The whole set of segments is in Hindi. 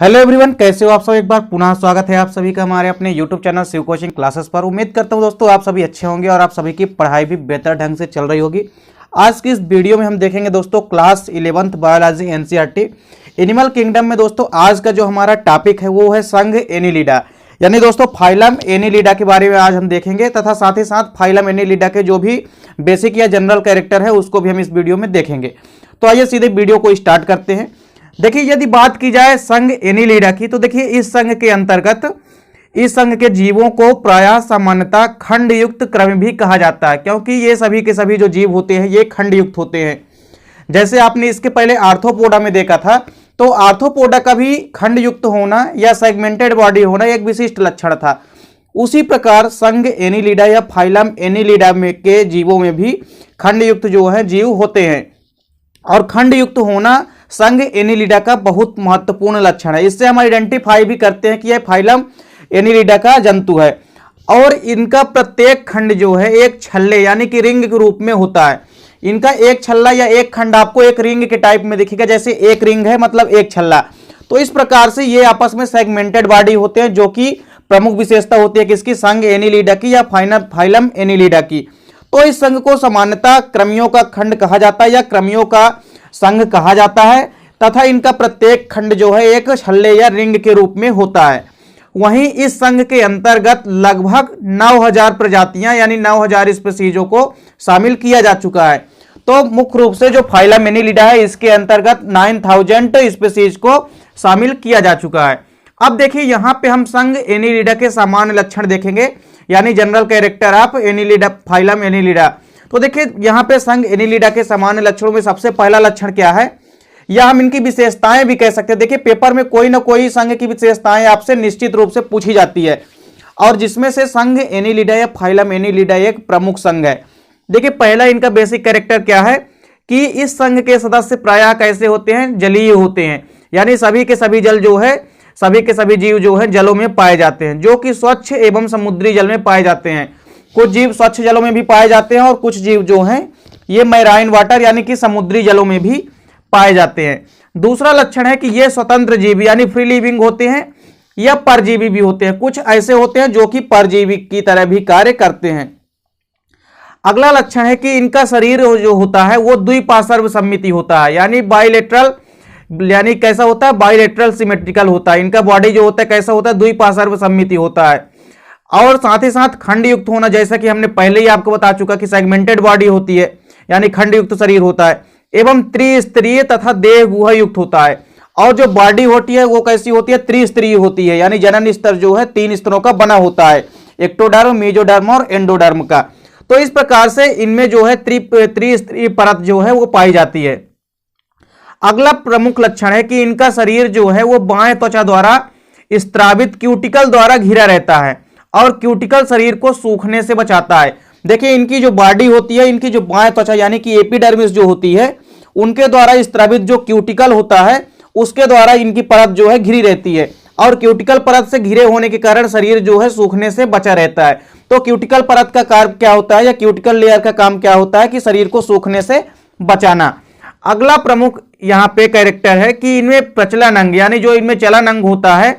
हेलो एवरीवन, कैसे हो आप सब। एक बार पुनः स्वागत है आप सभी का हमारे अपने YouTube channel Shiv coaching classes पर। उम्मीद करता हूं दोस्तों आप सभी अच्छे होंगे और आप सभी की पढ़ाई भी बेहतर ढंग से चल रही होगी। आज की इस वीडियो में हम देखेंगे दोस्तों class 11th biology NCERT animal kingdom में। दोस्तों आज का जो हमारा टॉपिक है वो है संघ एनिलिडा, यानी दोस्तों फाइलम एनिलिडा के बारे में आज हम देखेंगे तथा साथ ही साथ फाइलम एनिलिडा के जो भी बेसिक या जनरल कैरेक्टर है उसको भी हम इस वीडियो में देखेंगे। तो आइए सीधे वीडियो को स्टार्ट करते हैं। देखिए यदि बात की जाए संघ एनिलिडा की, तो देखिए इस संघ के अंतर्गत इस संघ के जीवों को प्रायः सामान्यतः खंड युक्त क्रम भी कहा जाता है, क्योंकि ये सभी के सभी जो जीव होते हैं ये खंड युक्त होते हैं। जैसे आपने इसके पहले आर्थ्रोपोडा में देखा था, तो आर्थ्रोपोडा का भी खंड युक्त होना या सेगमेंटेड बॉडी होना एक विशिष्ट लक्षण था। उसी प्रकार संघ एनिलिडा या फाइलम एनिलिडा में के जीवों में भी खंड युक्त जो है जीव होते हैं, और खंड युक्त होना संघ एनिलिडा का बहुत महत्वपूर्ण लक्षण है। इससे हम आइडेंटिफाई भी करते हैं कि यह फाइलम एनिलिडा का जंतु है, और इनका प्रत्येक खंड जो है एक छल्ले यानी कि रिंग के रूप में होता है। इनका एक छल्ला या एक खंड आपको एक रिंग के टाइप में दिखेगा, जैसे एक रिंग है मतलब एक छल्ला। तो इस प्रकार से ये आपस में सेगमेंटेड बॉडी होते हैं, जो कि प्रमुख विशेषता होती है किसकी, संघ एनिलिडा की या फाइलम एनिलिडा की। तो इस संघ को सामान्यतः क्रमियों का खंड कहा जाता है या क्रमियों का संघ कहा जाता है, तथा इनका प्रत्येक खंड जो है एक छल्ले या रिंग के रूप में होता है। वहीं इस संघ के अंतर्गत लगभग 9000 प्रजातियां यानी 9000 स्पीशीजों को शामिल किया जा चुका है। तो मुख्य रूप से जो फाइलम एनिलिडा है इसके अंतर्गत 9000 स्पीशीज को शामिल किया जा चुका है। अब देखिए यहाँ पे हम संघ एनिलिडा के सामान्य लक्षण देखेंगे, यानी general character of Annelida, phylum Annelida. तो देखिए यहाँ पे संघ एनिलिडा के सामान्य लक्षणों में सबसे पहला लक्षण क्या है, या हम इनकी विशेषताएं भी कह सकते हैं। देखिए पेपर में कोई ना कोई संघ की विशेषताएं आपसे निश्चित रूप से पूछी जाती है, और जिसमें से संघ एनिलिडा या फाइलम एनिलिडा एक प्रमुख संघ है। देखिए पहला इनका बेसिक कैरेक्टर क्या है कि इस संघ के सदस्य प्रायः कैसे होते हैं, जलीय होते हैं, यानी सभी के सभी जल जो है, सभी के सभी जीव जो है जलों में पाए जाते हैं, जो कि स्वच्छ एवं समुद्री जल में पाए जाते हैं। कुछ जीव स्वच्छ जलों में भी पाए जाते हैं और कुछ जीव जो हैं ये मैराइन वाटर यानी कि समुद्री जलों में भी पाए जाते हैं। दूसरा लक्षण है कि ये स्वतंत्र जीव यानी फ्री लिविंग होते हैं या परजीवी भी होते हैं। कुछ ऐसे होते हैं जो कि परजीवी की तरह भी कार्य करते हैं। अगला लक्षण है कि इनका शरीर जो होता है वो द्विपार्श्व सममिति होता है, यानी बाइलेटरल, यानी कैसा होता है, बाइलेटरल सिमेट्रिकल होता है। इनका बॉडी जो होता है कैसा होता है, द्विपार्श्व सममिति होता है। और साथ ही साथ खंड युक्त होना, जैसा कि हमने पहले ही आपको बता चुका कि सेगमेंटेड बॉडी होती है, यानी खंड युक्त शरीर होता है, एवं त्रिस्तरीय तथा देह गुहा युक्त होता है। और जो बॉडी होती है वो कैसी होती है, त्रिस्तरीय होती है, यानी जनन स्तर जो है 3 स्तरों का बना होता है, एक्टोडर्म, मेजोडर्म और एंडोडर्म का। तो इस प्रकार से इनमें जो है त्रिस्तरीय परत जो है वो पाई जाती है। अगला प्रमुख लक्षण है कि इनका शरीर जो है वो बाएं त्वचा द्वारा स्त्रावित क्यूटिकल द्वारा घिरा रहता है, और क्यूटिकल शरीर को सूखने से बचाता है। देखिए इनकी जो बॉडी होती है, इनकी जो बाएं त्वचा यानी कि एपिडर्मिस जो होती है, उनके द्वारा स्त्रावित जो क्यूटिकल होता है उसके द्वारा इनकी परत जो है घिरी रहती है, और क्यूटिकल परत से घिरे होने के कारण शरीर जो है सूखने से बचा रहता है। तो क्यूटिकल परत का कार्य क्या होता है, या क्यूटिकल लेयर का काम क्या होता है कि शरीर को सूखने से बचाना। अगला प्रमुख यहाँ पे कैरेक्टर है कि इनमें प्रचलन अंग यानी जो इनमें चलन अंग होता है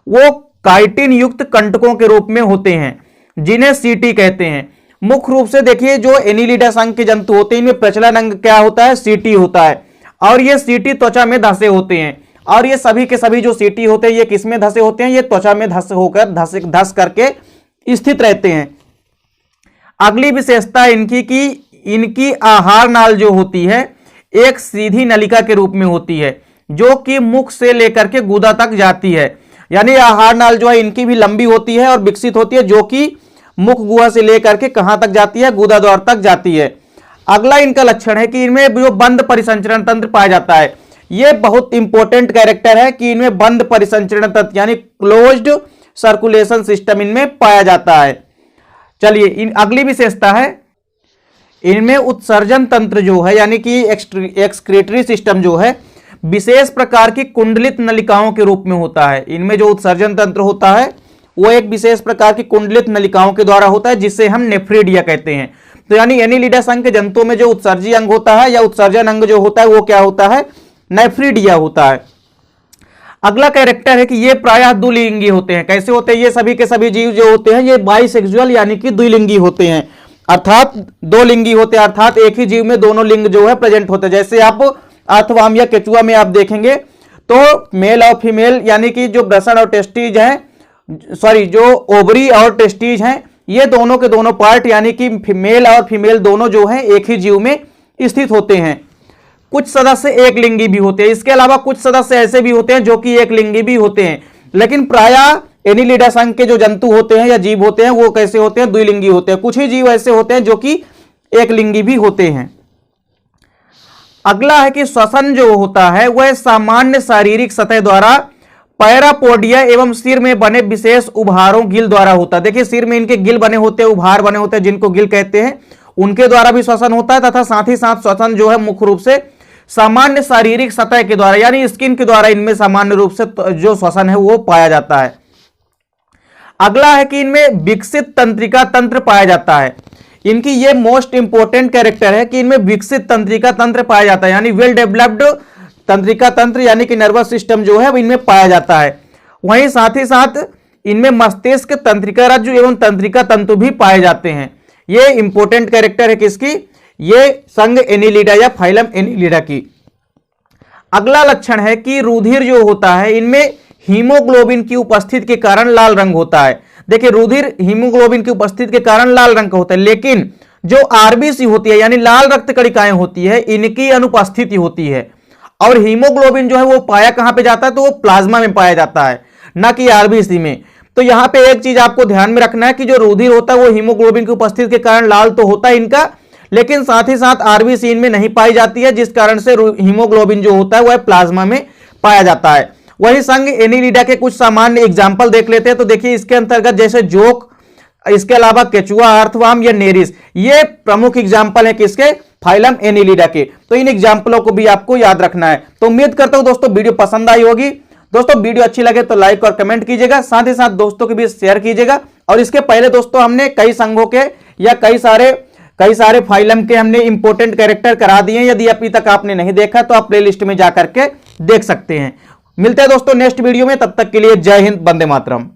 वो काइटिन युक्त कंटकों के रूप में होते हैं, जिन्हें सीटी कहते हैं। मुख्य रूप से देखिए जो एनिलिडा संघ के जंतु होते हैं इनमें प्रचलन अंग क्या होता है, सीटी होता है, और ये सीटी त्वचा में धंसे होते हैं। और ये सभी के सभी जो सीटी होते हैं ये किस में धंसे होते हैं, ये त्वचा में धंस करके स्थित रहते हैं। अगली विशेषता इनकी कि इनकी आहार नाल जो होती है एक सीधी नलिका के रूप में होती है, जो कि मुख से लेकर के गुदा तक जाती है। यानी आहार नाल जो है इनकी भी लंबी होती है और विकसित होती है, जो कि मुख गुहा से लेकर के कहां तक जाती है, गुदा द्वार तक जाती है। अगला इनका लक्षण है कि इनमें जो बंद परिसंचरण तंत्र पाया जाता है, यह बहुत इंपॉर्टेंट कैरेक्टर है कि इनमें बंद परिसंचरण तंत्र यानी क्लोज्ड सर्कुलेशन सिस्टम इनमें पाया जाता है। चलिए अगली विशेषता है इनमें उत्सर्जन तंत्र जो है यानी कि एक्सक्रीटरी सिस्टम जो है विशेष प्रकार की कुंडलित नलिकाओं के रूप में होता है। इनमें जो उत्सर्जन तंत्र होता है वो एक विशेष प्रकार की कुंडलित नलिकाओं के द्वारा होता है, जिसे हम नेफ्रिडिया कहते हैं। तो यानी एनिलिडा संघ के जंतुओं में जो उत्सर्जी अंग होता है या उत्सर्जन अंग जो होता है वो क्या होता है, नेफ्रिडिया होता है। अगला कैरेक्टर है कि ये प्रायः द्विलिंगी होते हैं। कैसे होते हैं? ये सभी के सभी जीव जो होते हैं ये बाइसेक्सुअल यानी कि द्विलिंगी होते हैं, अर्थात दो लिंगी होते हैं, अर्थात एक ही जीव में दोनों लिंग जो है प्रेजेंट होते हैं। जैसे आप अर्थवर्म या केचुआ में आप देखेंगे तो मेल और फीमेल यानी कि जो ब्रसन और टेस्टीज हैं, सॉरी जो ओवरी और टेस्टीज हैं, ये दोनों के दोनों पार्ट यानी कि मेल और फीमेल दोनों जो हैं एक ही जीव में स्थित होते हैं। कुछ सदस्य एक लिंगी भी होते हैं, इसके अलावा कुछ सदस्य ऐसे भी होते हैं जो कि एक लिंगी भी होते हैं, लेकिन प्रायः एनिलिडा संघ के जो जंतु होते हैं या जीव होते हैं वो कैसे होते हैं? द्विलिंगी होते हैं। कुछ ही जीव ऐसे होते हैं जो कि एक लिंगी भी होते हैं। अगला है कि श्वसन जो होता है वह सामान्य शारीरिक सतह द्वारा पैरापोडिया एवं सिर में बने विशेष उभारों गिल द्वारा होता है। देखिए सिर में इनके गिल बने होते हैं, उभार बने होते हैं जिनको गिल कहते हैं, उनके द्वारा भी श्वसन होता है तथा साथ ही साथ श्वसन जो है मुख्य रूप से सामान्य शारीरिक सतह के द्वारा यानी स्किन के द्वारा इनमें सामान्य रूप से जो श्वसन है वो पाया जाता है। अगला है कि इनमें विकसित तंत्रिका तंत्र पाया जाता है। इनकी ये मोस्ट इंपोर्टेंट कैरेक्टर है कि इनमें विकसित तंत्रिका तंत्र पाया जाता है, यानी वेल डेवलप्ड तंत्रिका तंत्र यानी कि नर्वस सिस्टम जो है इनमें पाया जाता है। वहीं साथ ही साथ इनमें मस्तिष्क, तंत्रिका रज्जु एवं तंत्रिका तंतु भी पाए जाते हैं। ये इंपोर्टेंट कैरेक्टर है किसकी? ये संघ एनिलिडा या फाइलम एनिलिडा की। अगला लक्षण है कि रुधिर जो होता है इनमें हीमोग्लोबिन की उपस्थिति के कारण लाल रंग होता है। देखिए रुधिर हीमोग्लोबिन की उपस्थिति के कारण लाल रंग का होता है, लेकिन जो आरबीसी होती है यानी लाल रक्त कणिकाएं होती है इनकी अनुपस्थिति होती है। और हीमोग्लोबिन जो है वो पाया कहां पे जाता है? तो वो प्लाज्मा में पाया जाता है, ना कि आरबीसी में। तो यहां पे एक चीज आपको ध्यान में रखना है कि जो रुधिर होता है वो हीमोग्लोबिन की उपस्थिति के कारण लाल तो होता है इनका, लेकिन साथ ही साथ आरबीसी इनमें नहीं पाई जाती है, जिस कारण से हीमोग्लोबिन जो होता है वह प्लाज्मा में पाया जाता है। वही संघ एनिलिडा के कुछ सामान्य एग्जाम्पल देख लेते हैं। तो देखिए इसके अंतर्गत जैसे जोक, इसके अलावा केचुआ, अर्थवर्म या नेरिस, ये प्रमुख एग्जाम्पल है किसके? फाइलम एनिलिडा के। तो इन एग्जाम्पलों को भी आपको याद रखना है। तो उम्मीद करता हूं दोस्तों वीडियो पसंद आई होगी। दोस्तों वीडियो अच्छी लगे तो लाइक और कमेंट कीजिएगा, साथ ही साथ दोस्तों के बीच शेयर कीजिएगा। और इसके पहले दोस्तों हमने कई संघों के या कई सारे फाइलम के हमने इंपोर्टेंट कैरेक्टर करा दिए। यदि अभी तक आपने नहीं देखा तो आप प्लेलिस्ट में जाकर के देख सकते हैं। मिलते हैं दोस्तों नेक्स्ट वीडियो में, तब तक के लिए जय हिंद, वंदे मातरम।